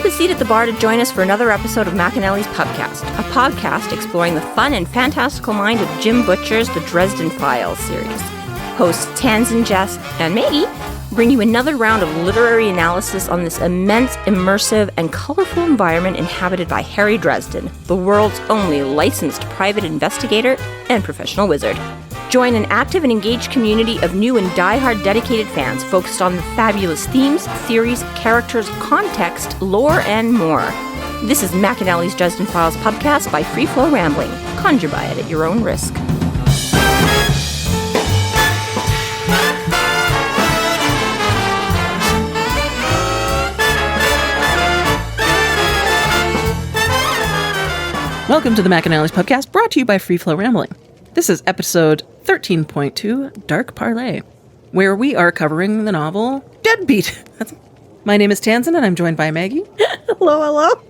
up a seat at the bar to join us for another episode of McAnally's Pubcast, a podcast exploring the fun and fantastical mind of Jim Butcher's The Dresden Files series. Hosts Tanzan, Jess, and Maggie bring you another round of literary analysis on this immense, immersive, and colorful environment inhabited by Harry Dresden, the world's only licensed private investigator and professional wizard. Join an active and engaged community of new and die-hard dedicated fans focused on the fabulous themes, theories, characters, context, lore, and more. This is McAnally's Dresden Files Pubcast by Free Flow Rambling. Conjure by it at your own risk. Welcome to the McAnally's Pubcast, brought to you by Free Flow Rambling. This is episode 13.2, Dark Parley, where we are covering the novel Deadbeat. My name is Tanzan, and I'm joined by Maggie. Hello.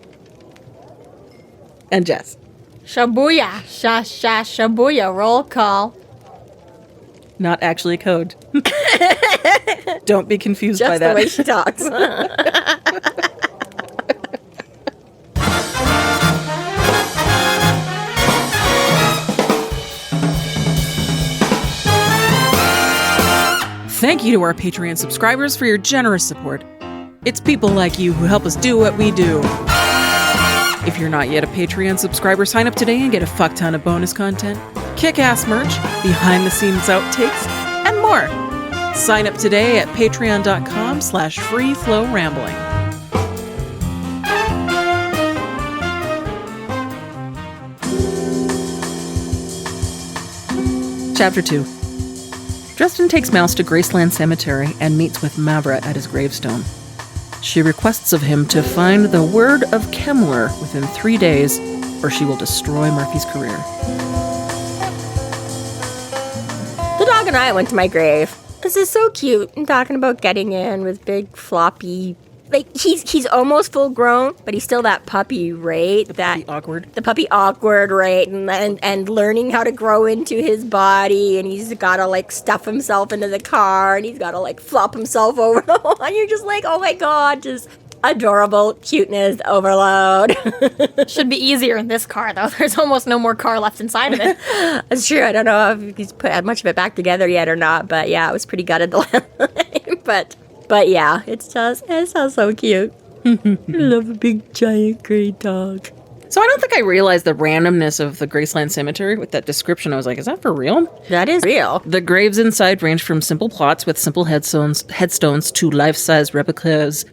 And Jess. Shabuya, shabuya, roll call. Not actually a code. Don't be confused Just by that. Just the way she talks. Thank you to our Patreon subscribers for your generous support. It's people like you who help us do what we do. If you're not yet a Patreon subscriber, sign up today and get a fuck ton of bonus content, kick-ass merch, behind-the-scenes outtakes, and more. Sign up today at patreon.com/freeflowrambling. Chapter 2. Dresden takes Mouse to Graceland Cemetery and meets with Mavra at his gravestone. She requests of him to find the word of Kemmler within 3 days, or she will destroy Murphy's career. The dog and I went to my grave. This is so cute. I'm talking about getting in with big floppy... Like, he's almost full grown, but he's still that puppy, right? The puppy awkward, right? And learning how to grow into his body, and he's got to, like, stuff himself into the car, and he's got to, like, flop himself over the wall, and you're just like, oh my god, just adorable cuteness overload. Should be easier in this car, though. There's almost no more car left inside of it. That's true. I don't know if he's put much of it back together yet or not, but yeah, it was pretty gutted the last time, But yeah, it sounds so cute. I love a big, giant, gray dog. So I don't think I realized the randomness of the Graceland Cemetery with that description. I was like, is that for real? That is real. The graves inside range from simple plots with simple headstones to life-size replicas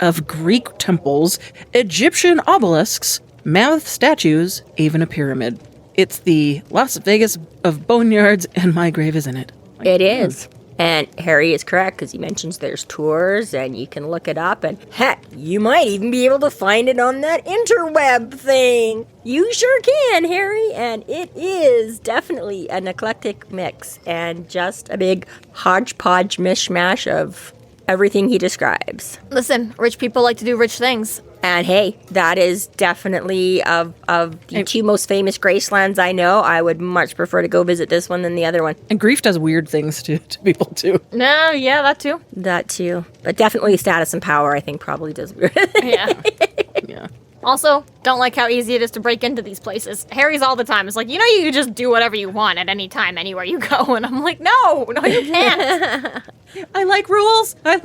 of Greek temples, Egyptian obelisks, mammoth statues, even a pyramid. It's the Las Vegas of boneyards, and my grave is in it. It is. And Harry is correct, because he mentions there's tours, and you can look it up, and heck, you might even be able to find it on that interweb thing. You sure can, Harry, and it is definitely an eclectic mix, and just a big hodgepodge mishmash of everything he describes. Listen, rich people like to do rich things. And hey, that is definitely of the two most famous Gracelands I know. I would much prefer to go visit this one than the other one. And grief does weird things to people too. No, yeah, that too. That too. But definitely status and power, I think, probably does weird things. Yeah. Yeah. Also, don't like how easy it is to break into these places. Harry's all the time. It's like, you can just do whatever you want at any time, anywhere you go. And I'm like, no, you can't. I like rules. I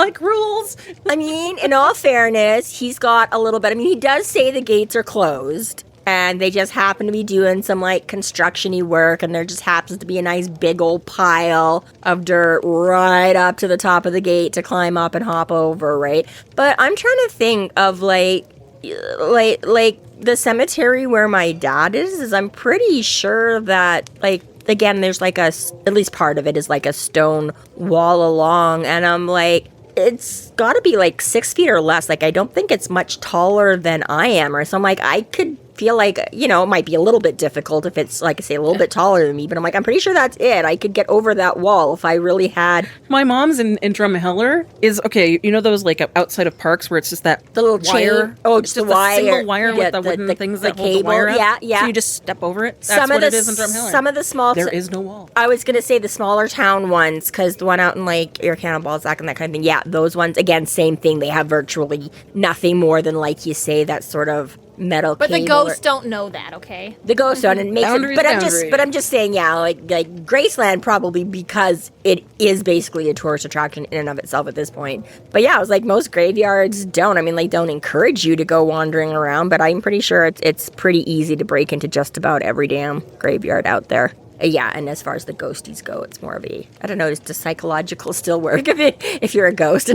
mean, in all fairness, he's got a little bit. I mean, he does say the gates are closed, and they just happen to be doing some, like, construction-y work, and there just happens to be a nice big old pile of dirt right up to the top of the gate to climb up and hop over, right? But I'm trying to think of, like the cemetery where my dad is I'm pretty sure that, like, again, there's like at least part of it is like a stone wall along, and I'm like, it's gotta be like 6 feet or less. Like, I don't think it's much taller than I am, or so I'm like, I could feel like, you know, it might be a little bit difficult if it's, like I say, a little bit taller than me, but I'm like, I'm pretty sure that's it. I could get over that wall if I really had... My mom's in Drumheller is, okay, you know those, like, outside of parks where it's just that The little wire? chain. Oh, It's just just the a single wire. wire with the wooden things that hold the wire up. Yeah. So you just step over it. That's what it is in Drumheller. Some of the small... There is no wall. I was going to say the smaller town ones, because the one out in, like, Air Canada, Balzac, and that kind of thing, yeah, those ones, again, same thing. They have virtually nothing more than, like you say, that sort of metal But the cable ghosts don't know that, okay? The ghost on and makes Boundaries, it, but I'm just saying, yeah, like Graceland probably because it is basically a tourist attraction in and of itself at this point. But yeah, I was like, most graveyards don't. I mean, they don't encourage you to go wandering around, but I'm pretty sure it's pretty easy to break into just about every damn graveyard out there. Yeah, and as far as the ghosties go, it's more of a, I don't know, it's just psychological still work if you're a ghost.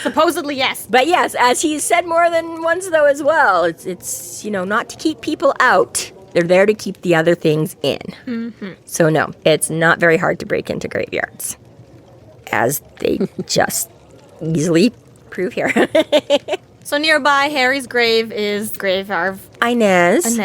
Supposedly, yes. But yes, as he's said more than once, though, as well, it's you know, not to keep people out. They're there to keep the other things in. Mm-hmm. So no, it's not very hard to break into graveyards, as they just easily prove here. So nearby Harry's grave is grave of Inez.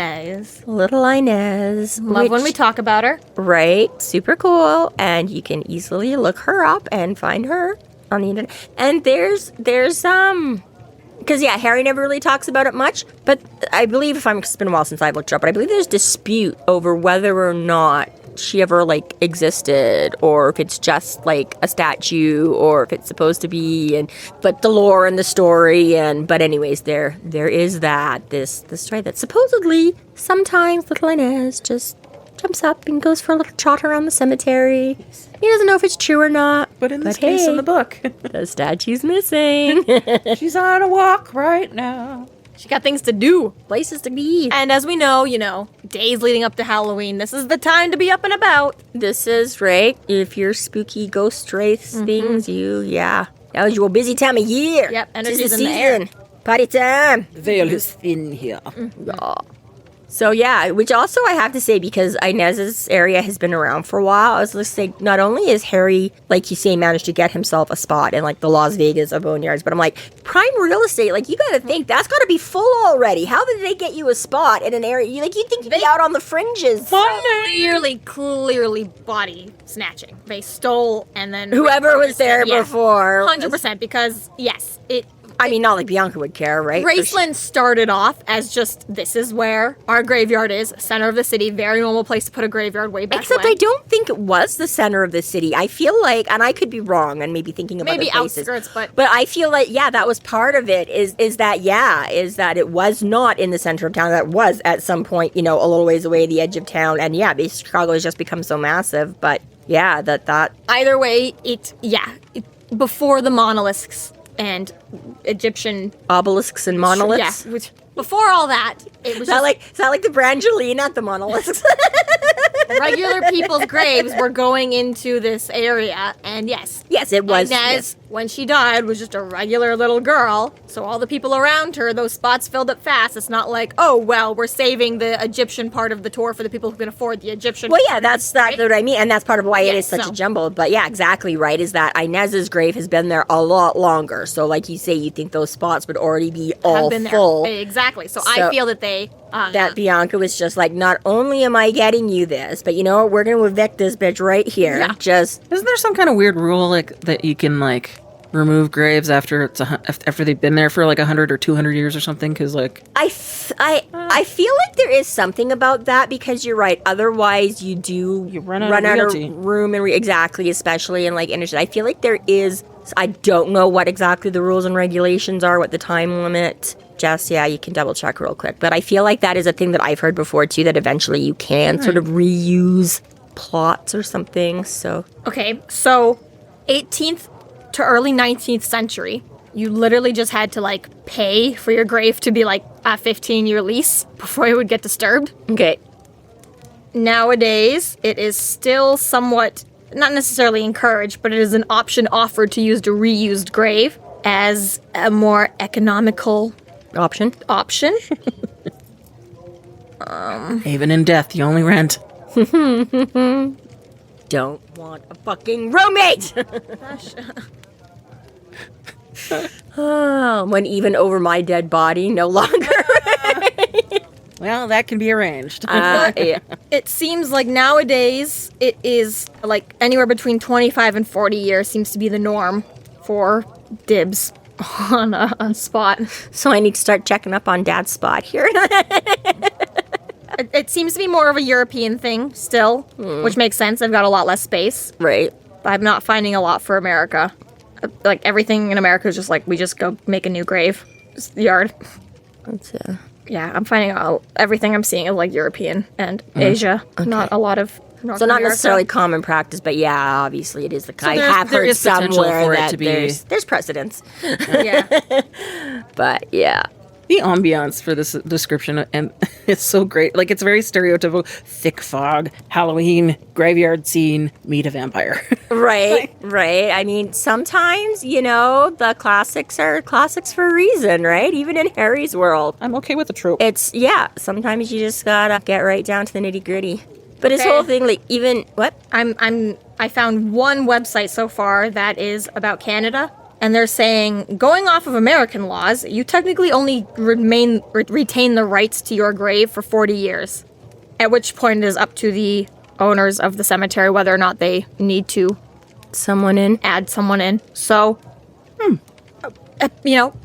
Little Inez. Love when we talk about her. Right. Super cool. And you can easily look her up and find her on the internet. And there's because yeah, Harry never really talks about it much, but I believe it's been a while since I've looked her up, but I believe there's dispute over whether or not she ever like existed, or if it's just like a statue, or if it's supposed to be, but the lore and the story, but anyways, there is this story that supposedly sometimes little Inez just jumps up and goes for a little trot around the cemetery. He doesn't know if it's true or not, but in this case, in the book, the statue's missing. She's on a walk right now. She got things to do. Places to be. And as we know, days leading up to Halloween, this is the time to be up and about. This is right. If you're spooky ghost wraiths things, that was your busy time of year. Yep, Energy's in the air. Party time. The veil is thin here. Yeah. So yeah, which also I have to say, because Inez's area has been around for a while, I was just saying, not only is Harry, like you say, managed to get himself a spot in like the Las Vegas of Boneyards, but I'm like, prime real estate, like you gotta think, that's gotta be full already. How did they get you a spot in an area? You'd think you'd be out on the fringes. Clearly body snatching. They stole and then... Whoever was there before. 100%, because yes, I mean, not like Bianca would care, right? Graceland started off as just, this is where our graveyard is, center of the city, very normal place to put a graveyard way back Except when. I don't think it was the center of the city. I feel like, and I could be wrong and maybe thinking of maybe other places. outskirts, but I feel like, that was part of it, is that it was not in the center of town. That was at some point, a little ways away, the edge of town. And Chicago has just become so massive. But that. Either way, before the monoliths and Egyptian obelisks and monoliths. Yeah, which before all that, it was is that like the Brangelina at the monoliths? Regular people's graves were going into this area, and yes, it was. Inez, when she died, was just a regular little girl. So all the people around her, those spots filled up fast. It's not like, oh well, we're saving the Egyptian part of the tour for the people who can afford the Egyptian. Well, yeah, that's what I mean, and that's part of why it is such a jumble. But yeah, exactly right. Is that Inez's grave has been there a lot longer. So like you say, you think those spots would already be all full. Exactly. So I feel that they. That Bianca was just like, not only am I getting you this, but you know what? We're going to evict this bitch right here. Yeah. Just isn't there some kind of weird rule like that you can like remove graves after they've been there for like 100 or 200 years or something? Because like I feel like there is something about that, because you're right. Otherwise, you run out of room and exactly, especially in like industry. I feel like there is. I don't know what exactly the rules and regulations are, what the time limit. Jess, you can double check real quick. But I feel like that is a thing that I've heard before too, that eventually you can sort of reuse plots or something. So okay, so 18th to early 19th century, you literally just had to like pay for your grave to be like a 15-year lease before it would get disturbed. Okay. Nowadays, it is still somewhat not necessarily encouraged, but it is an option offered to use a reused grave as a more economical option. Even in death, you only rent. Don't want a fucking roommate. When even over my dead body, no longer. Well, that can be arranged. Yeah. It seems like nowadays it is like anywhere between 25 and 40 years seems to be the norm for dibs on a spot. So I need to start checking up on Dad's spot here. It seems to be more of a European thing still, which makes sense. They've got a lot less space. Right. But I'm not finding a lot for America. Like everything in America is just like, we just go make a new grave. Just the yard. That's Yeah, I'm finding everything I'm seeing is like European and Asia. Not a lot of North so not America. necessarily common practice, but yeah, obviously it is the kind. I there's- have there heard is potential somewhere for it that to be- there's precedence. Yeah. But yeah. The ambiance for this description, and it's so great. Like, it's very stereotypical. Thick fog, Halloween, graveyard scene, meet a vampire. Right, right. I mean, sometimes, the classics are classics for a reason, right? Even in Harry's world. I'm okay with the trope. Sometimes you just gotta get right down to the nitty gritty. But his Okay. whole thing, like, even, what? I found one website so far that is about Canada, and they're saying, going off of American laws, you technically only retain the rights to your grave for 40 years. At which point it is up to the owners of the cemetery whether or not they need to Someone in? add someone in. So,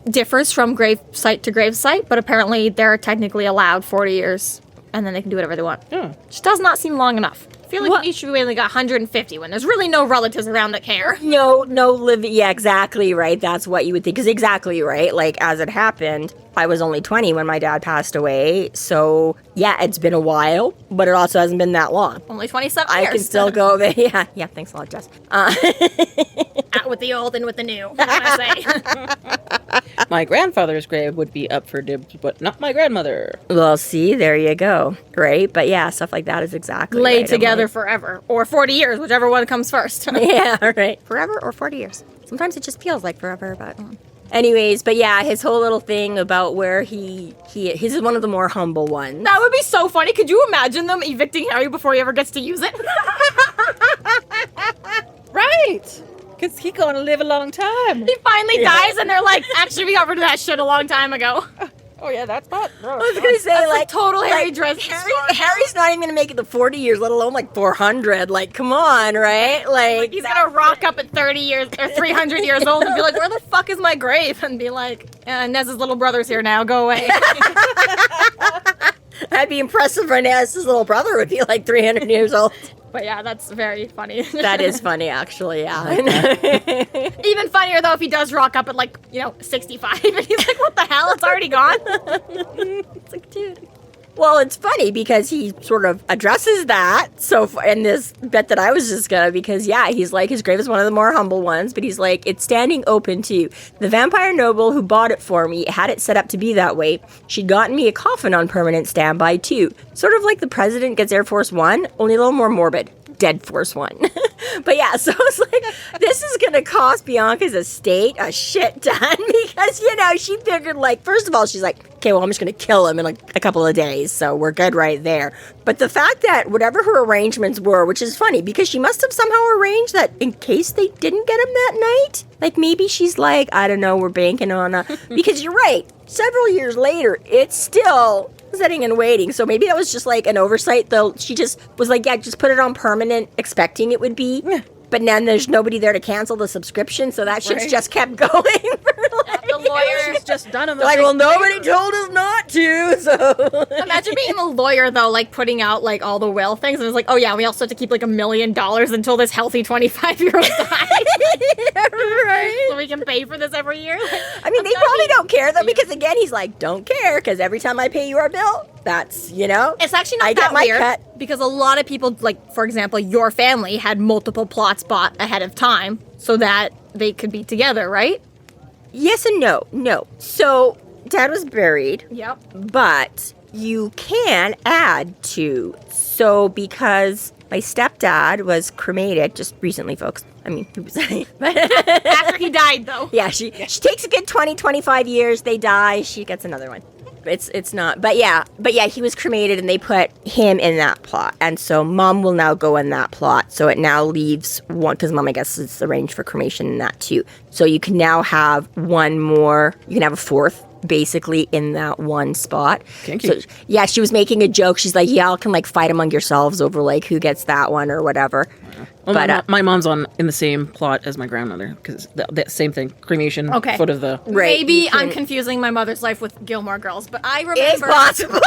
differs from grave site to grave site, but apparently they're technically allowed 40 years, and then they can do whatever they want. Which does not seem long enough. I feel like we should only got 150 when there's really no relatives around that care. No living. Yeah, exactly right. That's what you would think. Because exactly right. Like, as it happened, I was only 20 when my dad passed away. So, yeah, it's been a while, but it also hasn't been that long. Only 27 I years. can still go there. Yeah, thanks a lot, Jess. Out with the old and with the new. What can I say? My grandfather's grave would be up for dibs, but not my grandmother. Well, see, there you go. Right? But yeah, stuff like that is exactly Laid right. I'm together like, forever. Or 40 years, whichever one comes first. yeah, right. Forever or 40 years. Sometimes it just feels like forever, but... Anyways, but yeah, his whole little thing about where his is one of the more humble ones. That would be so funny. Could you imagine them evicting Harry before he ever gets to use it? Right! Because he's going to live a long time. He finally dies and they're like, actually, we got rid of that shit a long time ago. Oh, yeah, that's not... I was gonna say, That's like, total Harry like, Dresden. Harry's not even gonna make it to 40 years, let alone like 400. Like, come on, right? Like He's gonna rock up at 30 years or 300 years old and be like, where the fuck is my grave? And be like, Nez's little brother's here now, go away. that'd be impressive for Nancy's little brother would be like 300 years old. But yeah, that's very funny. That is funny, actually. Yeah. Even funnier though if he does rock up at 65 and he's like, what the hell? It's already gone. It's like, dude. Well, it's funny because he sort of addresses that. So in this bit that I was just gonna, because yeah, he's like, his grave is one of the more humble ones, but he's like, it's standing open to the vampire noble who bought it for me, had it set up to be that way. She'd gotten me a coffin on permanent standby too. Sort of like the president gets Air Force One, only a little more morbid. Dead Force One. But yeah, so it's like, this is gonna cost Bianca's estate a shit ton because, she figured, like, first of all, she's like, okay, well, I'm just gonna kill him in like a couple of days, so we're good right there. But the fact that whatever her arrangements were, which is funny because she must have somehow arranged that in case they didn't get him that night, like maybe she's like, I don't know, we're banking on because you're right, several years later, it's still sitting and waiting. So maybe that was just like an oversight, though. She just was like, yeah, just put it on permanent, expecting it would be. Yeah. But then there's nobody there to cancel the subscription, so that shit's just kept going. For like, The lawyer's just done him. like, well, nobody told us not to, so. Imagine being a lawyer, though, like, putting out, like, all the will things, and it's like, oh, yeah, we also have to keep, like, $1 million until this healthy 25-year-old dies. Yeah, right. So we can pay for this every year. I mean, they probably don't care, though, because, again, he's like, don't care, because every time I pay you our bill, that's, It's actually not I that get my weird, cut. because a lot of people, like, for example, your family had multiple plots bought ahead of time so that they could be together, right? Yes and no. So, Dad was buried. Yep. But you can add to. So, because my stepdad was cremated just recently, folks. I mean, he was. After he died, though. Yeah, she takes a good 20, 25 years. They die. She gets another one. It's not. But yeah, he was cremated and they put him in that plot. And so Mom will now go in that plot. So it now leaves one, because Mom, I guess, is arranged for cremation in that too. So you can now have one more, you can have a fourth basically in that one spot. Kinky. So, yeah, she was making a joke. She's like, y'all can like fight among yourselves over like who gets that one or whatever. Well, But my mom's in the same plot as my grandmother because that same thing, cremation, Okay. foot of the. Right, Maybe you I'm can- confusing my mother's life with Gilmore Girls, but I it's remember. possible.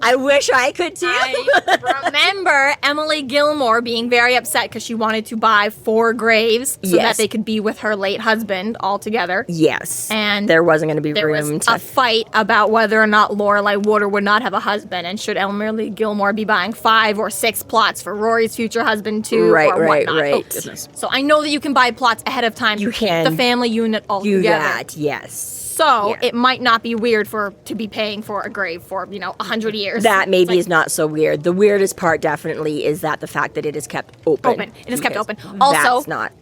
I wish I could too. I remember Emily Gilmore being very upset because she wanted to buy 4 graves so Yes. that they could be with her late husband all together. Yes. And there wasn't going to be There room was to. a fight about whether or not Lorelai would or would not have a husband, and should Emily Gilmore be buying 5 or 6 plots for Rory's future husband too, Right, or right, whatnot. right. Oh, goodness. So I know that you can buy plots ahead of time. You to keep can the family unit all do together. that, yes. So Yeah. it might not be weird to be paying for a grave for 100 years. That maybe It's like, is not so weird. The weirdest part definitely is that the fact that it is kept open. Open. It is kept because open. Also, that's not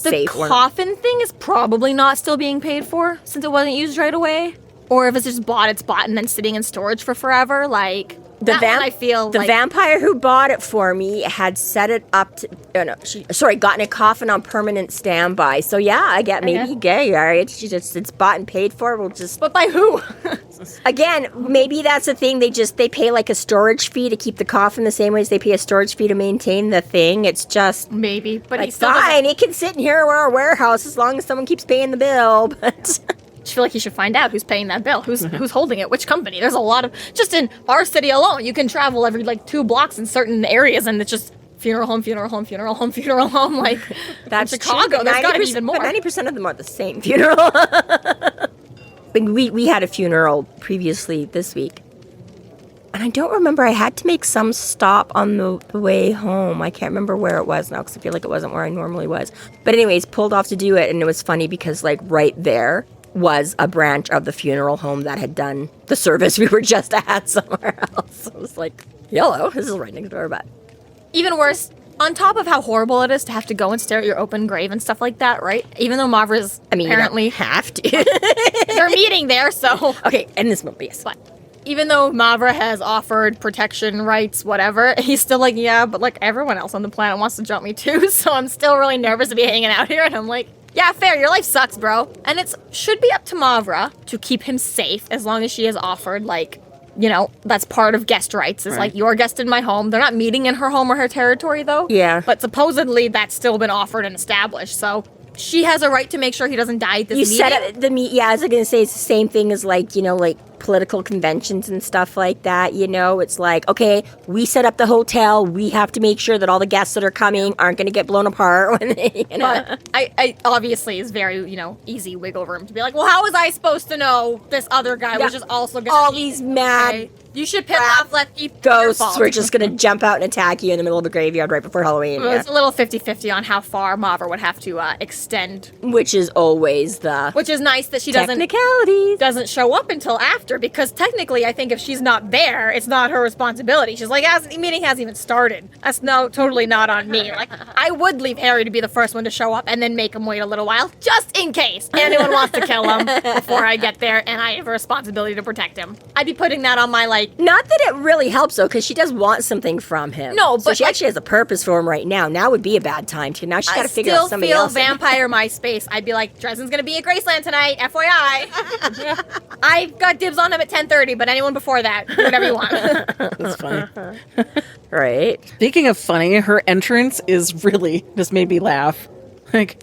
the safe. or- coffin thing is probably not still being paid for since it wasn't used right away. Or if it's just bought, it's bought and then sitting in storage for forever. Like The that one I feel the like vampire who bought it for me had set it up to gotten a coffin on permanent standby. So yeah, I get maybe Okay. gay. All right, it's bought and paid for. We'll just But by who? again, maybe that's the thing. They pay like a storage fee to keep the coffin the same way as they pay a storage fee to maintain the thing. It's just Maybe, but he like still doesn't. fine. It can sit in here in our warehouse as long as someone keeps paying the bill. But I feel like he should find out who's paying that bill, who's holding it, which company. There's a lot of just in our city alone. You can travel every 2 blocks in certain areas, and it's just funeral home, funeral home, funeral home, funeral home. Like that's in Chicago, true, there's got to be even more. But 90% of them are the same funeral. we had a funeral previously this week. And I don't remember. I had to make some stop on the way home. I can't remember where it was now because I feel like it wasn't where I normally was. But anyways, pulled off to do it. And it was funny because right there was a branch of the funeral home that had done the service we were just at somewhere else. I was like, hello, this is right next door. But Even worse, on top of how horrible it is to have to go and stare at your open grave and stuff like that, right? Even though Mavra's apparently you don't have to. they're meeting there, so Okay, in this moment, yes. but even though Mavra has offered protection rights, whatever, he's still like, yeah, but everyone else on the planet wants to jump me too, so I'm still really nervous to be hanging out here, and I'm like, yeah, fair, your life sucks, bro. And it should be up to Mavra to keep him safe as long as she has offered, that's part of guest rights. It's Right. you're a guest in my home. They're not meeting in her home or her territory, though. Yeah. But supposedly that's still been offered and established, so she has a right to make sure he doesn't die at this You meeting. set up the meet. Yeah, I was going to say it's the same thing as political conventions and stuff like that. It's like, okay, we set up the hotel. We have to make sure that all the guests that are coming aren't going to get blown apart. When they, But I obviously is very, easy wiggle room to be like, well, how was I supposed to know this other guy was just also going to all these mad Okay. You should pick off left people. ghosts were just going to jump out and attack you in the middle of the graveyard right before Halloween. Well, Yeah. it's a little 50-50 on how far Mavra would have to extend, Which is always the which is nice that she doesn't show up until after, because technically I think if she's not there, it's not her responsibility. She's like, the meeting hasn't even started. That's totally not on me. I would leave Harry to be the first one to show up and then make him wait a little while, just in case anyone wants to kill him before I get there and I have a responsibility to protect him. I'd be putting that on my Not that it really helps though, because she does want something from him. No, so but, she actually has a purpose for him right now. Now would be a bad time to. Now she's got to figure out somebody still else. feel vampire MySpace. I'd be like, Dresden's gonna be at Graceland tonight, FYI. I've got dibs on him at 10:30, but anyone before that, do whatever you want. That's funny. Right. Speaking of funny, her entrance is really just made me laugh. Because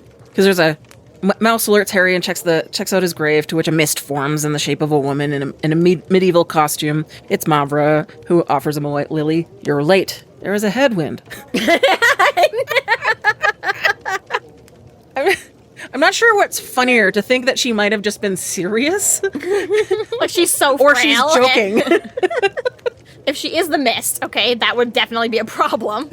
there's a Mouse alerts Harry and checks out his grave, to which a mist forms in the shape of a woman in a medieval costume. It's Mavra, who offers him a white lily. You're late. There is a headwind. I'm not sure what's funnier, to think that she might have just been serious, She's so or frail. she's joking. If she is the mist, okay, that would definitely be a problem.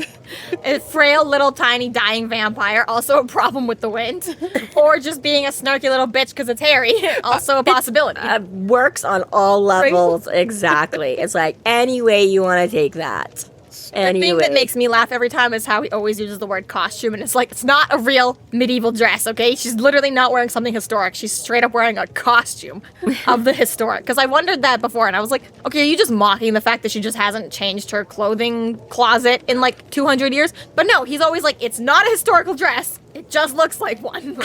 A frail, little, tiny, dying vampire, also a problem with the wind. Or just being a snarky little bitch because it's Harry, also a possibility. Works on all levels. Exactly. It's like any way you want to take that. The thing that makes me laugh every time is how he always uses the word costume, and it's like, it's not a real medieval dress, okay? She's literally not wearing something historic. She's straight up wearing a costume of the historic. Because I wondered that before, and I was like, okay, are you just mocking the fact that she just hasn't changed her clothing closet in like 200 years? But no, he's always like, it's not a historical dress. It just looks like one.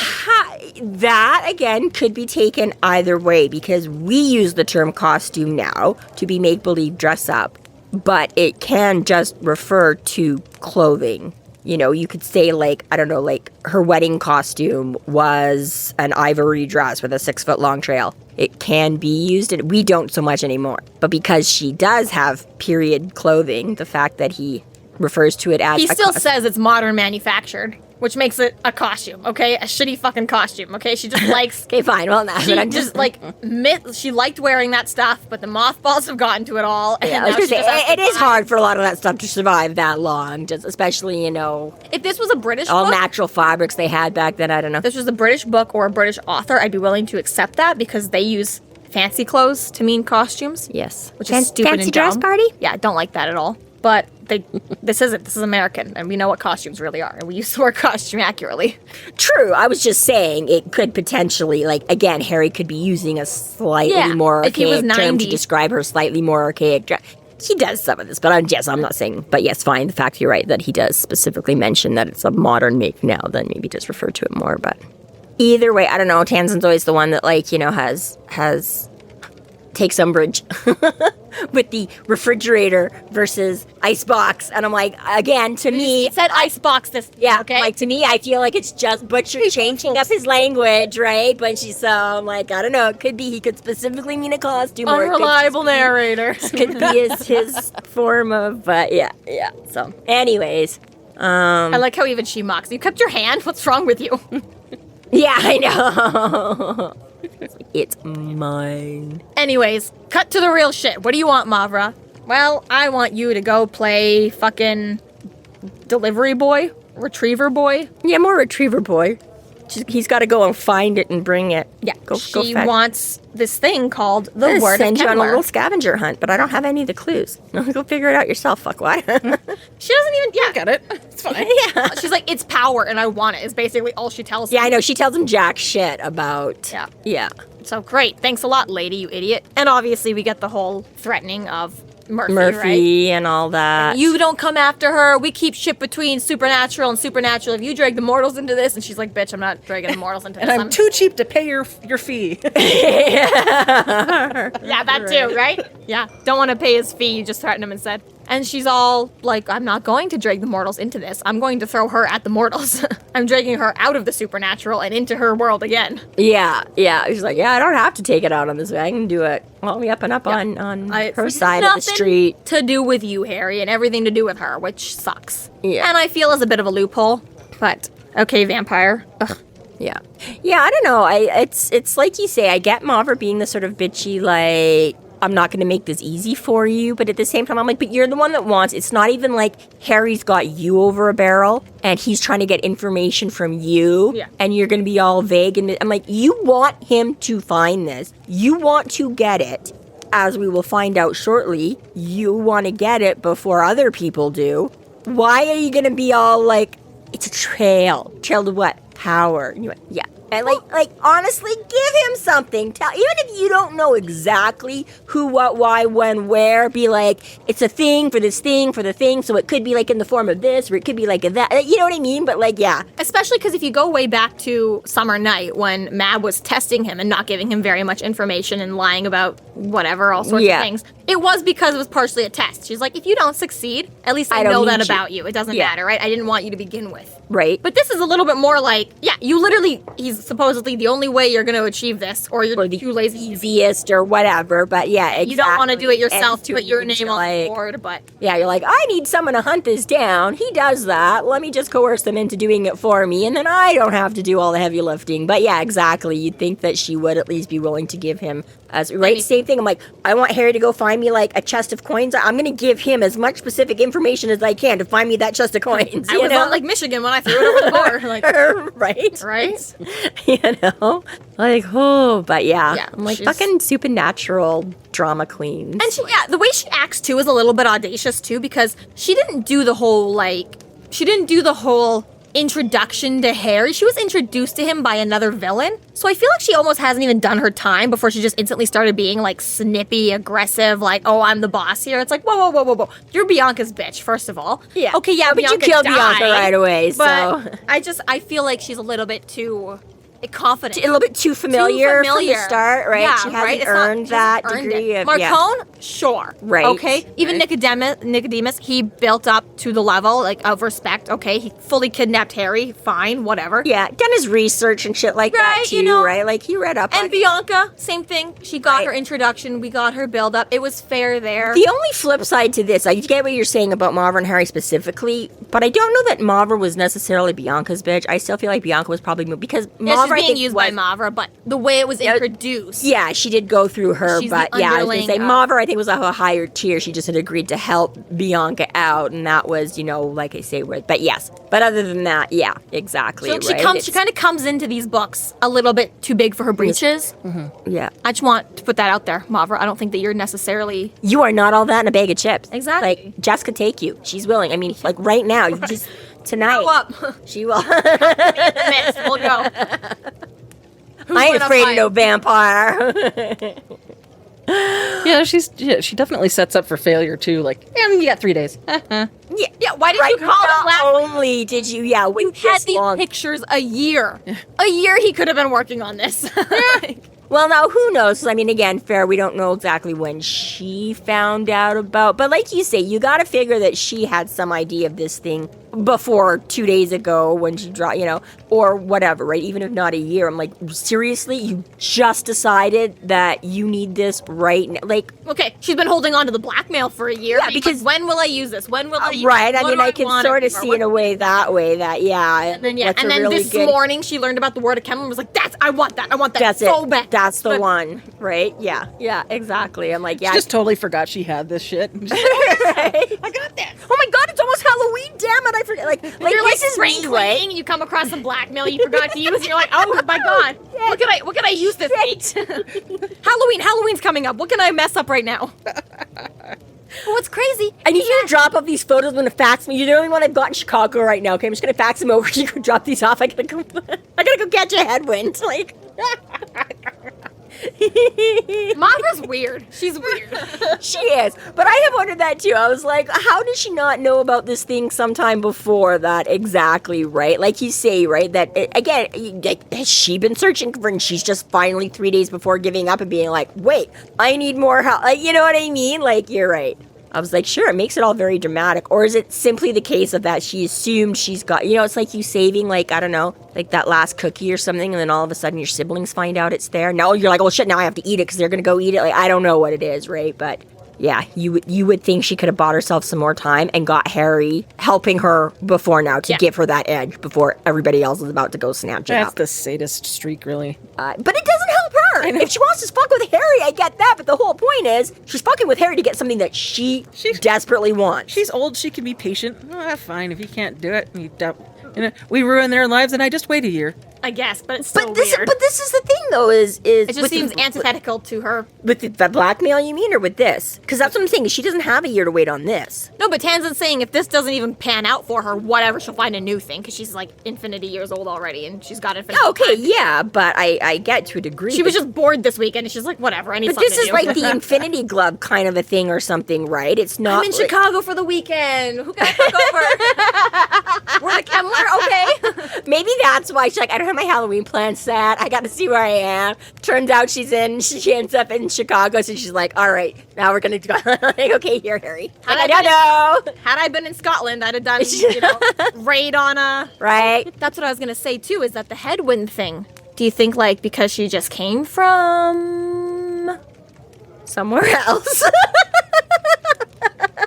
That, again, could be taken either way, because we use the term costume now to be make-believe dress up, but it can just refer to clothing. You know, you could say, like, I don't know, like, her wedding costume was an ivory dress with a 6-foot-long trail. It can be used, and we don't so much anymore. But because she does have period clothing, the fact that he refers to it as he still says it's modern manufactured, which makes it a costume, okay? A shitty fucking costume, okay? She just likes... Okay, fine, well, now, she but I'm just, like, she liked wearing that stuff, but the mothballs have gotten to it all. And yeah, I was gonna say, it is hard for a lot of that stuff to survive that long, just especially, you know... If this was a British all book... natural fabrics they had back then, I don't know. If this was a British book or a British author, I'd be willing to accept that, because they use fancy clothes to mean costumes. Yes. Which is stupid fancy and dumb. dress party? Yeah, I don't like that at all. But this is American, and we know what costumes really are, and we use the word costume accurately. True, I was just saying it could potentially, like, again, Harry could be using a slightly more archaic term to describe her slightly more archaic dress. He does some of this, but I'm not saying, but yes, fine, the fact you're right that he does specifically mention that it's a modern make now, then maybe just refer to it more, but either way, I don't know, Tansen's always the one that, like, you know, has takes umbrage with the refrigerator versus icebox. And I'm like, again, to me... He said icebox this... Yeah, okay? like, to me, I feel like it's just Butcher changing up his language, right? But so I'm like, I don't know, it could be, he could specifically mean a costume. Unreliable narrator. Could be his form of, but yeah. So, anyways. I like how even she mocks. You kept your hand? What's wrong with you? Yeah, I know. It's mine. Anyways, cut to the real shit. What do you want, Mavra? Well, I want you to go play fucking delivery boy, retriever boy. Yeah, more retriever boy. He's got to go and find it and bring it. Yeah, go she wants this thing called the word of send you on a Kemmler. little scavenger hunt, but I don't have any of the clues. Go figure it out yourself, fuckwad. She doesn't even... Yeah, Get it? It's fine. Yeah. she's like, it's power and I want it, is basically all she tells Yeah, him. I know. She tells him jack shit about... Yeah. So great. Thanks a lot, lady, you idiot. And obviously we get the whole threatening of Murphy, right? And all that. And you don't come after her. We keep shit between supernatural and supernatural. If you drag the mortals into this, and she's like, bitch, I'm not dragging the mortals into this. And I'm too cheap to pay your fee. Yeah, that too, right? Yeah. Don't want to pay his fee, you just threaten him instead. And she's all like, I'm not going to drag the mortals into this. I'm going to throw her at the mortals. I'm dragging her out of the supernatural and into her world again. Yeah. She's like, yeah, I don't have to take it out on this way. I can do it all the way up and up on her side of the street. To do with you, Harry, and everything to do with her, which sucks. Yeah. And I feel is a bit of a loophole, but okay, vampire. Ugh. Yeah, I don't know. It's like you say, I get Mavra being the sort of bitchy, like, I'm not going to make this easy for you, but at the same time, I'm like, but you're the one that wants, it's not even like Harry's got you over a barrel, and he's trying to get information from you, and you're going to be all vague, and I'm like, you want him to find this. You want to get it, as we will find out shortly. You want to get it before other people do. Why are you going to be all like, it's a trail. Trail to what? Power. And you went, yeah. And like honestly, give him something. Even if you don't know exactly who, what, why, when, where, be like, it's a thing for this thing for the thing. So it could be like in the form of this, or it could be like that. You know what I mean? But like, yeah. Especially because if you go way back to Summer Night when Mab was testing him and not giving him very much information and lying about whatever, all sorts of things, it was because it was partially a test. She's like, if you don't succeed, at least I know that about you. It doesn't matter, right? I didn't want you to begin with. Right. But this is a little bit more like, you literally, he's supposedly the only way you're going to achieve this, or you're too lazy. Easiest or whatever, but yeah, exactly. You don't want to do it yourself to put your name on the board, but... Yeah, you're like, I need someone to hunt this down. He does that. Let me just coerce them into doing it for me, and then I don't have to do all the heavy lifting. But yeah, exactly. You'd think that she would at least be willing to give him, same thing. I'm like, I want Harry to go find find me like a chest of coins, I'm going to give him as much specific information as I can to find me that chest of coins. I was on Lake Michigan when I threw it over the bar. Like, right? You know? Like, oh, but yeah. I'm like, she's fucking supernatural drama queens. And the way she acts too is a little bit audacious too, because she didn't do the whole introduction to Harry. She was introduced to him by another villain. So I feel like she almost hasn't even done her time before she just instantly started being like snippy, aggressive, like, oh, I'm the boss here. It's like, whoa. You're Bianca's bitch, first of all. Yeah. Okay, yeah, but Bianca you killed died, Bianca right away, but so. I feel like she's a little bit too confident. A little bit too familiar from the start, right? Yeah, she hasn't right? earned that degree of... Marcone, sure. Right. Okay. Even Nicodemus, he built up to the level like of respect. Okay. He fully kidnapped Harry. Fine. Whatever. Yeah. Done his research and shit like that too, right? Like he read up on... And Bianca, same thing. She got her introduction. We got her build up. It was fair there. The only flip side to this, I get what you're saying about Mavra and Harry specifically, but I don't know that Mavra was necessarily Bianca's bitch. I still feel like Bianca was probably... Because Mavra, she's being used by Mavra, but the way it was introduced. Yeah, she did go through her, She's but the yeah, I was going to say underling Mavra, I think, was a higher tier. She just had agreed to help Bianca out, and that was, like I say, but yes. But other than that, yeah, exactly. So right? she kind of comes into these books a little bit too big for her breeches. Mm-hmm. Yeah. I just want to put that out there, Mavra. I don't think that you're necessarily... You are not all that in a bag of chips. Exactly. Like, Jess could take you. She's willing. I mean, like, right now, you just... Tonight. Grow up. She will. We'll go. I ain't afraid of no vampire. Yeah, she definitely sets up for failure too. Like, you got 3 days. Yeah. Why did you call it last? Only did you? Yeah, wait. You had these pictures a year. A year he could have been working on this. Well, now, who knows? I mean, again, fair, we don't know exactly when she found out about... But like you say, you got to figure that she had some idea of this thing before 2 days ago when she dropped, or whatever, right? Even if not a year. I'm like, seriously? You just decided that you need this right now? Like... Okay, she's been holding on to the blackmail for a year. Yeah, because... When will I use this? When will I use right, this? I mean, I can sort of see in a way that, yeah. And then, this morning she learned about the word of Kemmler and was like, I want that That's so it. bad. That's the one, right? Yeah, exactly. I'm like, yeah. She just totally forgot she had this shit. Right? I got that. Oh my god, it's almost Halloween, damn it, I forget. Like you're this is spring cleaning, you come across some blackmail you forgot to use, and you're like, oh my god, what can I use this week? Halloween's coming up. What can I mess up right now? Well, what's crazy? I need you to drop off these photos. I'm going to fax me. You're the only one I've got in Chicago right now. Okay, I'm just going to fax them over. You can drop these off. I gotta go catch a headwind. Like, Mavra's weird. She's weird. She is. But I have wondered that too. I was like, how did she not know about this thing sometime before that? Exactly, right? Like you say, right? That, again, has she been searching for, and she's just finally 3 days before giving up and being like, wait, I need more help. Like, you know what I mean? Like, you're right. I was like, sure, it makes it all very dramatic. Or is it simply the case of that she assumed she's got, it's like you saving, like, I don't know, like that last cookie or something, and then all of a sudden your siblings find out it's there. Now you're like, oh shit, now I have to eat it because they're going to go eat it. Like, I don't know what it is, right? But yeah, you would think she could have bought herself some more time and got Harry helping her before now to give her that edge before everybody else is about to go snatch it up. That's the sadist streak, really. But it doesn't help her. If she wants to fuck with Harry, I get that. But the whole point is she's fucking with Harry to get something that she desperately wants. She's old. She can be patient. Oh, fine. If you can't do it, we ruin their lives, and I just wait a year. I guess, but it's so weird. But this is the thing, though, is it just seems antithetical to her. With the blackmail, you mean, or with this? Because that's what I'm saying. She doesn't have a year to wait on this. No, but Tanzen's saying if this doesn't even pan out for her, whatever, she'll find a new thing because she's like infinity years old already, and she's got infinity. Okay, yeah, but I get to a degree. She was just bored this weekend, and she's like, whatever, I need something to do. But this is like the Infinity Glove kind of a thing or something, right? It's not. I'm in Chicago for the weekend. Who can I fuck over? We're the Kemmler, okay? Maybe that's why she's like, I don't have my Halloween plan set. I got to see where I am. Turns out she ends up in Chicago, so she's like, all right, now we're gonna go. Like, okay, here, Harry. I don't know. Had I been in Scotland, I'd have done, raid on a. Right. That's what I was gonna say too. Is that the headwind thing? Do you think like because she just came from somewhere else?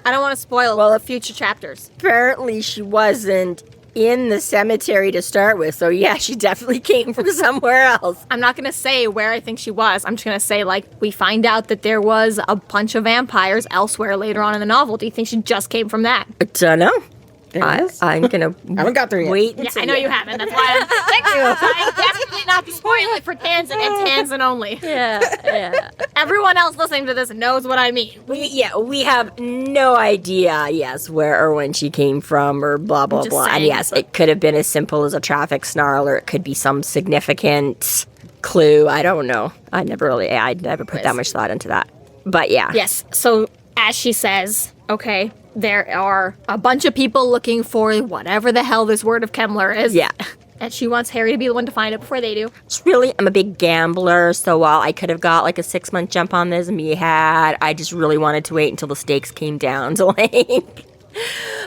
I don't want to spoil future chapters. Apparently, she wasn't in the cemetery to start with. So yeah, she definitely came from somewhere else. I'm not going to say where I think she was. I'm just going to say, like, we find out that there was a bunch of vampires elsewhere later on in the novel. Do you think she just came from that? I don't know. Yes. I'm gonna haven't got there yet. wait. Yeah, I know you haven't. That's why I'm definitely not spoiling it for Tanzan and Tanzan only. Yeah. Everyone else listening to this knows what I mean. We have no idea, yes, where or when she came from or blah, blah, Just blah. And saying. yes, it could have been as simple as a traffic snarl or it could be some significant clue. I don't know. I never put that much thought into that. But yeah. Yes, so as she says, okay, there are a bunch of people looking for whatever the hell this word of Kemmler is. Yeah. And she wants Harry to be the one to find it before they do. I'm a big gambler, so while I could have got like a 6-month jump on this and me had, I just really wanted to wait until the stakes came down to like...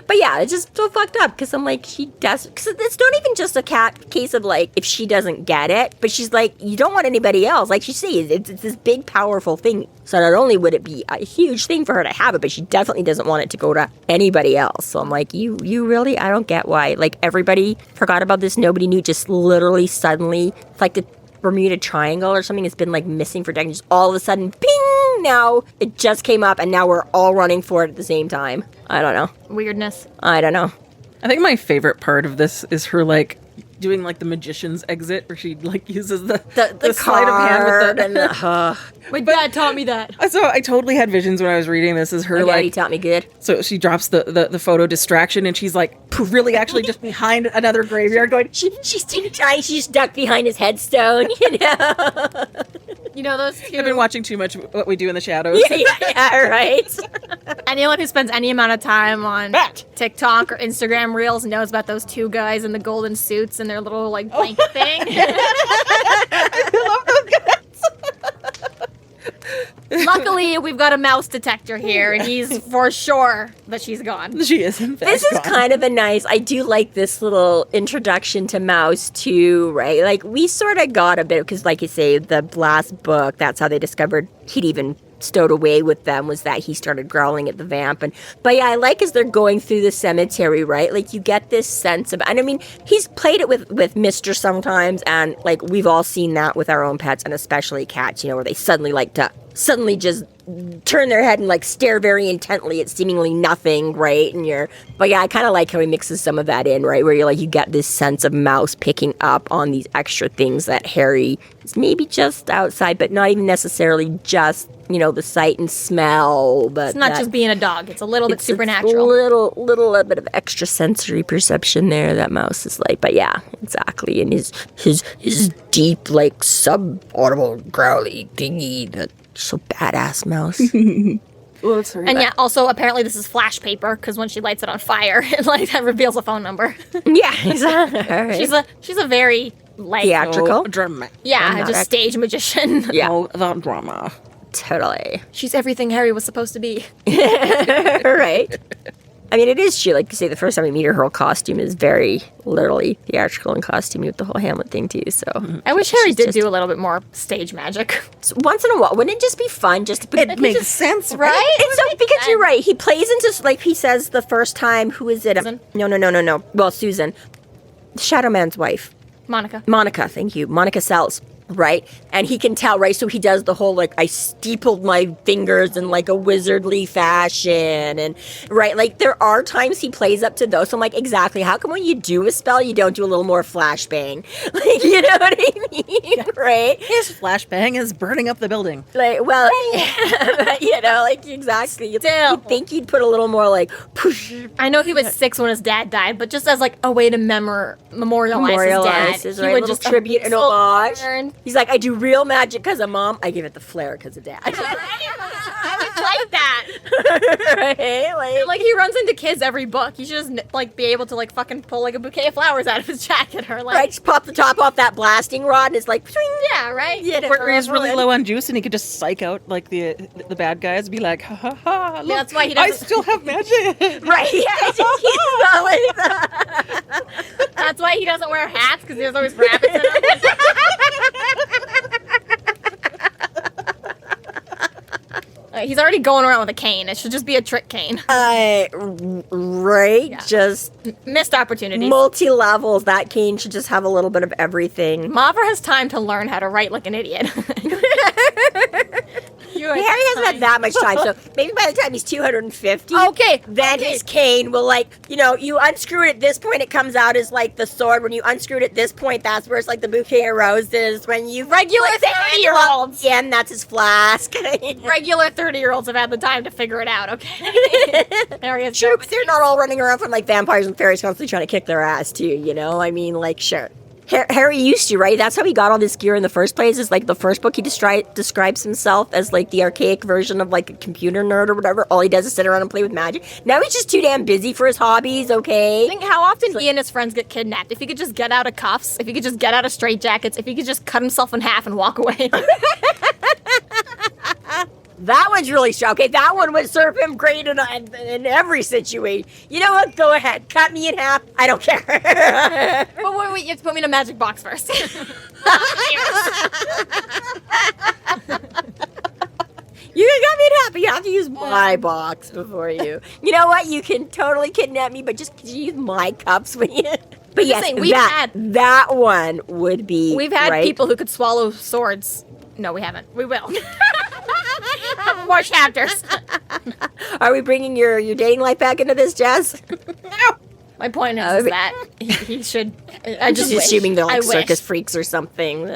But yeah, it's just so fucked up because I'm like, she does, because it's not even just a case of like, if she doesn't get it, but she's like, you don't want anybody else. Like she says, it's this big, powerful thing. So not only would it be a huge thing for her to have it, but she definitely doesn't want it to go to anybody else. So I'm like, you really, I don't get why. Like everybody forgot about this. Nobody knew, just literally suddenly, it's like the Bermuda Triangle or something has been like missing for decades. All of a sudden, ping! Now it just came up and now we're all running for it at the same time. I don't know. Weirdness. I don't know. I think my favorite part of this is her like doing like the magician's exit where she like uses the sleight of hand with the... and the My dad taught me that. So I totally had visions when I was reading this as her my daddy like... taught me good. So she drops the photo distraction and she's like really actually just behind another graveyard going... She's too shy. She's ducked behind his headstone, you know. You know those two? I've been watching too much What We Do in the Shadows. yeah, right. Anyone who spends any amount of time on TikTok or Instagram Reels knows about those two guys in the golden suits and their little like blanket thing. I love those guys. Luckily, we've got a mouse detector here, and he's for sure that she's gone. She is, in fact, This is gone. kind of a nice, I do like this little introduction to Mouse too, right? Like we sort of got a bit, because like you say, the last book, that's how they discovered he'd even stowed away with them, was that he started growling at the vamp. But yeah, I like as they're going through the cemetery, right? Like you get this sense of, and I mean, he's played it with Mr. sometimes, and like we've all seen that with our own pets, and especially cats, you know, where they suddenly like to just turn their head and like stare very intently at seemingly nothing, right? But yeah, I kind of like how he mixes some of that in, right? Where you're like, you get this sense of Mouse picking up on these extra things that Harry is maybe just outside, but not even necessarily just, you know, the sight and smell. But It's not just being a dog. It's a little bit supernatural. It's a little bit of extra sensory perception there that Mouse is like. But yeah, exactly. And his deep, like, sub-audible growly thingy, that so badass Mouse. Well, let's hurry And back. yeah, also apparently this is flash paper because when she lights it on fire, it like that reveals a phone number. Yeah, exactly. All right. She's a very like Theatrical. Drama. yeah, not just stage magician. Yeah. Oh, the drama. Totally. She's everything Harry was supposed to be. Right. I mean, it is true. Like you say, the first time we meet her, her costume is very literally theatrical and costumey with the whole Hamlet thing too. So I wish Harry she's did just- do a little bit more stage magic. So once in a while, wouldn't it just be fun just to put It makes sense, Right? It's so, because you're right. He plays into, like he says the first time. Who is it? Susan? No. Well, Susan, Shadow Man's wife, Monica. Thank you, Monica Sells. Right, and he can tell, right? So he does the whole like I steepled my fingers in like a wizardly fashion, and right, like there are times he plays up to those. So I'm like, exactly. How come when you do a spell, you don't do a little more flashbang? Like, you know what I mean, right? His flashbang is burning up the building. Like, well, yeah, you know, like exactly. Still. You'd think he'd put a little more like push. I know he was 6 when his dad died, but just as like a way to memorialize his dad, right? he would Little just tribute and so homage. learn. He's like, I do real magic because of mom. I give it the flair because of dad. I would like that. Right? Like he runs into kids every book. He should just like be able to like fucking pull like a bouquet of flowers out of his jacket or like Right, just pop the top off that blasting rod and it's like, swing. yeah, right. You know, Where he's really low on juice and he could just psych out like the bad guys and be like, ha ha ha, look, that's why he I doesn't- still have magic. Right, yeah, he's not like that. That's why he doesn't wear hats because there's always rabbits in them. He's already going around with a cane. It should just be a trick cane. Right? Yeah. Just missed opportunities. Multi-levels. That cane should just have a little bit of everything. Mavra has time to learn how to write like an idiot. Harry hasn't had that much time, so maybe by the time he's 250, then his cane will, you unscrew it at this point, it comes out as, the sword. When you unscrew it at this point, that's where it's, the bouquet of roses. When you... Regular 30-year-olds! Yeah, and that's his flask. Regular 30-year-olds have had the time to figure it out, okay? Harry is sure, but they're not all running around from, vampires and fairies constantly trying to kick their ass, too, you know? I mean, sure. Harry used to, right? That's how he got all this gear in the first place. Is the first book he describes himself as the archaic version of a computer nerd or whatever. All he does is sit around and play with magic. Now he's just too damn busy for his hobbies, okay? Think how often he and his friends get kidnapped. If he could just get out of cuffs, if he could just get out of straitjackets, if he could just cut himself in half and walk away. That one's really strong. Okay, that one would serve him great in every situation. You know what? Go ahead. Cut me in half. I don't care. But wait, you have to put me in a magic box first. You got me in half, but you have to use my box before you. You know what? You can totally kidnap me, but just use my cups when you... But yes, that one would be... We've had people who could swallow swords. No, we haven't. We will. More chapters. Are we bringing your dating life back into this, Jess? No. My point is that he should... I'm just assuming they're circus freaks or something.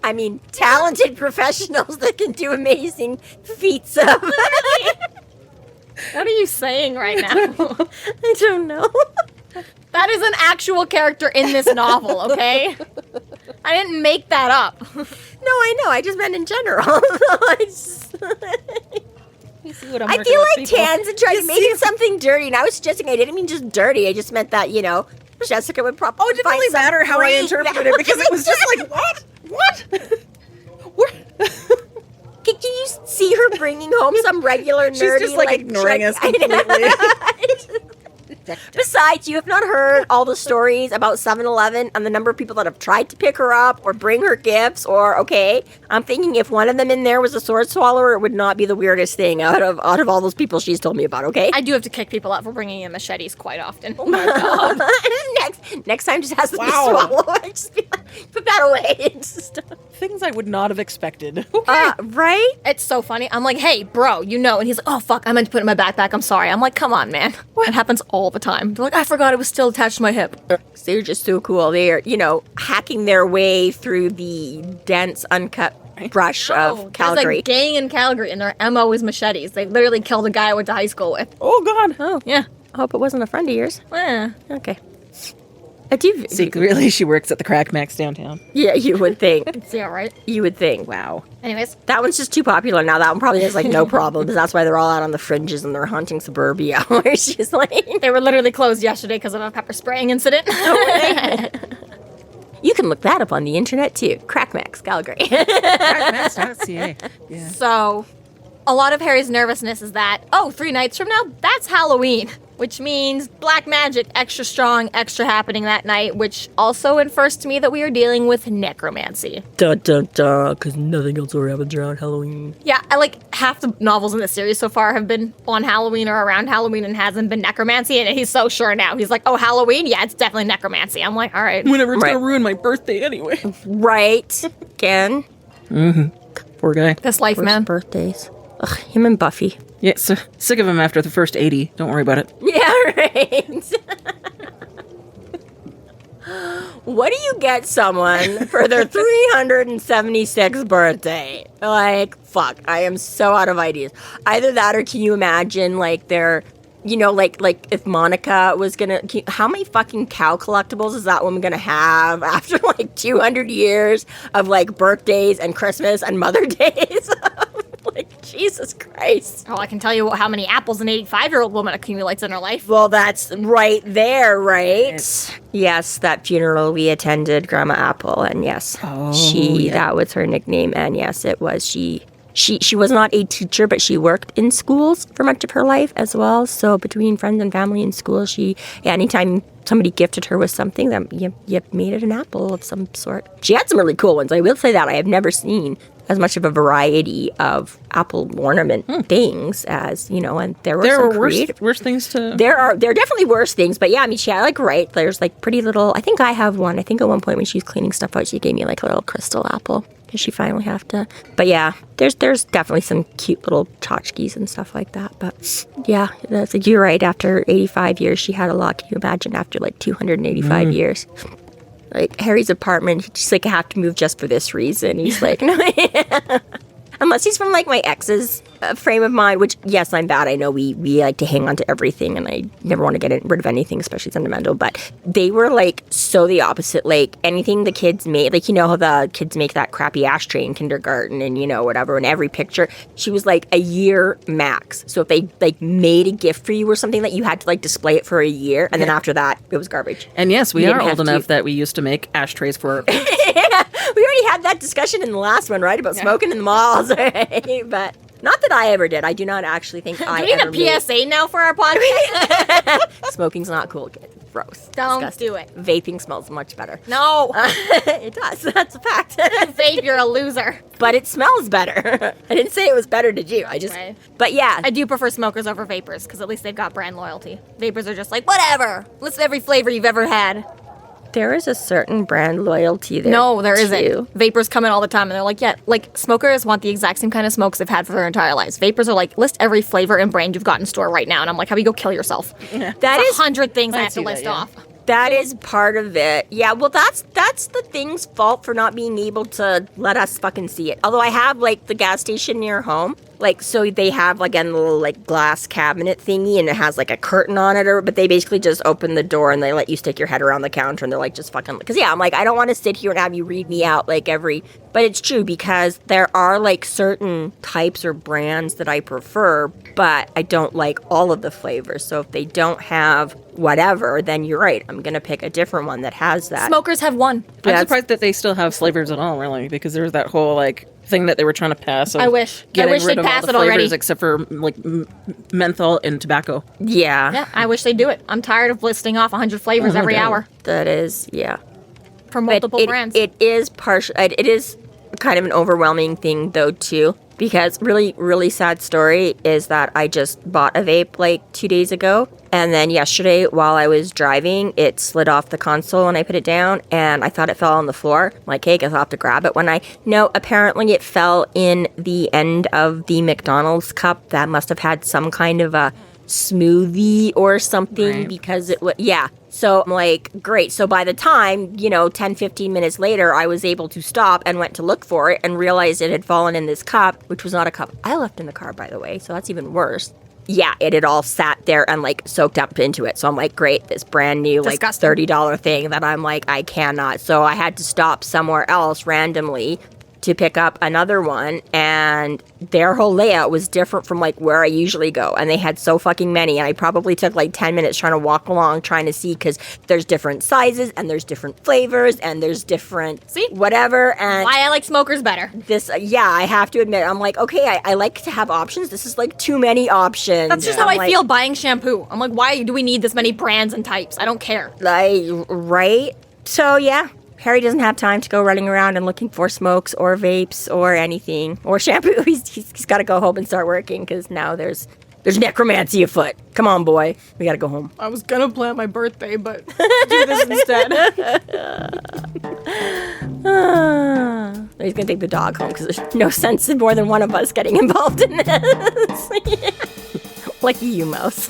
I mean, talented professionals that can do amazing feats of... What are you saying right now? I don't know. That is an actual character in this novel, okay? I didn't make that up. No, I know. I just meant in general. I feel like Tanza tried to make it something dirty, and I was suggesting I didn't mean just dirty. I just meant that, Jessica would probably it didn't really matter how I interpreted it, because it was just what? What? Can you see her bringing home some regular nerdy... She's just, ignoring us completely. Besides, you have not heard all the stories about 7-Eleven and the number of people that have tried to pick her up or bring her gifts I'm thinking if one of them in there was a sword swallower, it would not be the weirdest thing out of all those people she's told me about, okay? I do have to kick people out for bringing in machetes quite often. Oh my god. next time just ask them to swallow. Just be put that away. Things I would not have expected. Okay. Right? It's so funny. I'm like, hey, bro, and he's like, oh, fuck, I meant to put it in my backpack. I'm sorry. I'm like, come on, man. What? It happens all the time. They're like, I forgot it was still attached to my hip. They're just so cool. They're, hacking their way through the dense, uncut brush of Calgary. There's a gang in Calgary, and their MO is machetes. They literally killed a guy I went to high school with. Oh, God. Oh, yeah. I hope it wasn't a friend of yours. Yeah. Okay. I do. Secretly, she works at the Crack Max downtown. Yeah, you would think. Yeah, right? You would think. Wow. Anyways. That one's just too popular now. That one probably has, no problems. That's why they're all out on the fringes and they're haunting suburbia. Where she's They were literally closed yesterday because of a pepper spraying incident. You can look that up on the internet, too. Crackmax, Calgary. Crackmax.ca. Yeah. So, a lot of Harry's nervousness is that, 3 nights from now, that's Halloween. Which means black magic, extra strong, extra happening that night, which also infers to me that we are dealing with necromancy. Dun dun dun, because nothing else will happen around Halloween. Yeah, half the novels in the series so far have been on Halloween or around Halloween and hasn't been necromancy, and he's so sure now. He's like, oh, Halloween? Yeah, it's definitely necromancy. I'm like, all right. Whenever it's going to ruin my birthday anyway. Right. Ken? Mm-hmm. Poor guy. This life, man. Birthdays. Ugh, him and Buffy. Yeah, so sick of him after the first 80. Don't worry about it. Yeah, right. What do you get someone for their 376th birthday? Fuck, I am so out of ideas. Either that or can you imagine, their... if Monica was gonna... How many fucking cow collectibles is that woman gonna have after, 200 years of, birthdays and Christmas and Mother Days? Jesus Christ. Oh, I can tell you how many apples an 85-year-old woman accumulates in her life. Well, that's right there, right? Yes, that funeral we attended, Grandma Apple, and yes, that was her nickname, and yes, it was she was not a teacher, but she worked in schools for much of her life as well. So between friends and family and school, anytime somebody gifted her with something that you made it an apple of some sort. She had some really cool ones. I will say that I have never seen as much of a variety of apple ornament things as, and there were worse things to... There are definitely worse things, but yeah, I mean, she had there's like pretty little, I think I have one. I think at one point when she was cleaning stuff out, she gave me like a little crystal apple because she finally have to. But yeah, there's definitely some cute little tchotchkes and stuff like that. But yeah, that's like, you're right. After 85 years, she had a lot. Can you imagine after like 285 years? Like, Harry's apartment, he just, like, have to move just for this reason. He's like, no. Unless he's from, like, my ex's frame of mind, which, yes, I'm bad. I know we like to hang on to everything, and I never want to get rid of anything, especially sentimental. But they were, like, so the opposite. Like, anything the kids made, like, how the kids make that crappy ashtray in kindergarten and, whatever, in every picture. She was, like, a year max. So if they, like, made a gift for you or something, that you had to, like, display it for a year, and then after that, it was garbage. And yes, we are old enough that we used to make ashtrays for... Yeah, we already had that discussion in the last one, right? About smoking in the malls, right? But not that I ever did. I do not actually think I ever Do we need a PSA now for our podcast? Smoking's not cool, kid. Gross. Don't Disgusting. do it. Vaping smells much better. No. It does. That's a fact. Vape, you're a loser. But it smells better. I didn't say it was better, did you? Right. But yeah. I do prefer smokers over vapors, because at least they've got brand loyalty. Vapors are just like, whatever. List every flavor you've ever had. There is a certain brand loyalty there. No, there too. isn't. Vapors come in all the time, and they're like, yeah, like, smokers want the exact same kind of smokes they've had for their entire lives. Vapors are like, list every flavor and brand you've got in store right now. And I'm like, how about you go kill yourself? Yeah. That's 100 things I have to list off. That is part of it. Yeah, well, that's the thing's fault for not being able to let us fucking see it. Although I have, like, the gas station near home. Like, so they have, like, a little, like, glass cabinet thingy, and it has, like, a curtain on it, but they basically just open the door, and they let you stick your head around the counter, and they're, like, just fucking... Because, yeah, I'm like, I don't want to sit here and have you read me out, like, every... But it's true, because there are, like, certain types or brands that I prefer, but I don't like all of the flavors. So if they don't have whatever, then you're right. I'm going to pick a different one that has that. Smokers have one. I'm surprised that they still have flavors at all, really, because there's that whole, like... thing that they were trying to pass. I wish they'd pass it already. Except for like menthol and tobacco. Yeah, I wish they'd do it. I'm tired of listing off 100 flavors every hour. That is, yeah. For multiple brands. It is partial. It is kind of an overwhelming thing, though, too. Because really, really sad story is that I just bought a vape like 2 days ago. And then yesterday, while I was driving, it slid off the console and I put it down. And I thought it fell on the floor. I'm like, hey, I guess I'll have to grab it. No, apparently it fell in the end of the McDonald's cup. That must have had some kind of a smoothie or something, right? Because it was, yeah. So I'm like, great. So by the time, 10, 15 minutes later, I was able to stop and went to look for it and realized it had fallen in this cup, which was not a cup I left in the car, by the way. So that's even worse. Yeah, it had all sat there and like soaked up into it. So I'm like, great, this brand new like $30 thing that I'm like, I cannot. So I had to stop somewhere else randomly to pick up another one, and their whole layout was different from like where I usually go, and they had so fucking many, and I probably took like 10 minutes trying to walk along trying to see, because there's different sizes and there's different flavors and there's different whatever. And why I like smokers better. This I have to admit, I'm like, okay, I like to have options. This is like too many options. That's just how I feel buying shampoo. I'm like, why do we need this many brands and types? I don't care. Like, right? So yeah, Harry doesn't have time to go running around and looking for smokes or vapes or anything or shampoo. He's got to go home and start working, because now there's necromancy afoot. Come on, boy. We got to go home. I was going to plan my birthday, but do this instead. He's going to take the dog home, because there's no sense in more than one of us getting involved in this. Lucky you, Mouse.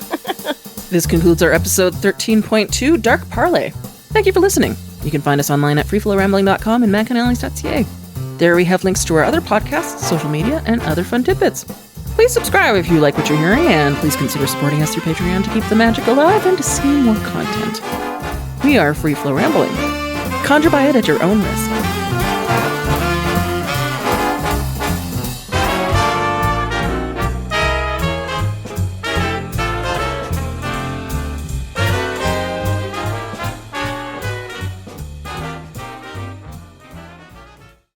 This concludes our episode 13.2, Dark Parley. Thank you for listening. You can find us online at freeflowrambling.com and McAnallys.ca. There we have links to our other podcasts, social media, and other fun tidbits. Please subscribe if you like what you're hearing, and please consider supporting us through Patreon to keep the magic alive and to see more content. We are Free Flow Rambling. Conjure by it at your own risk.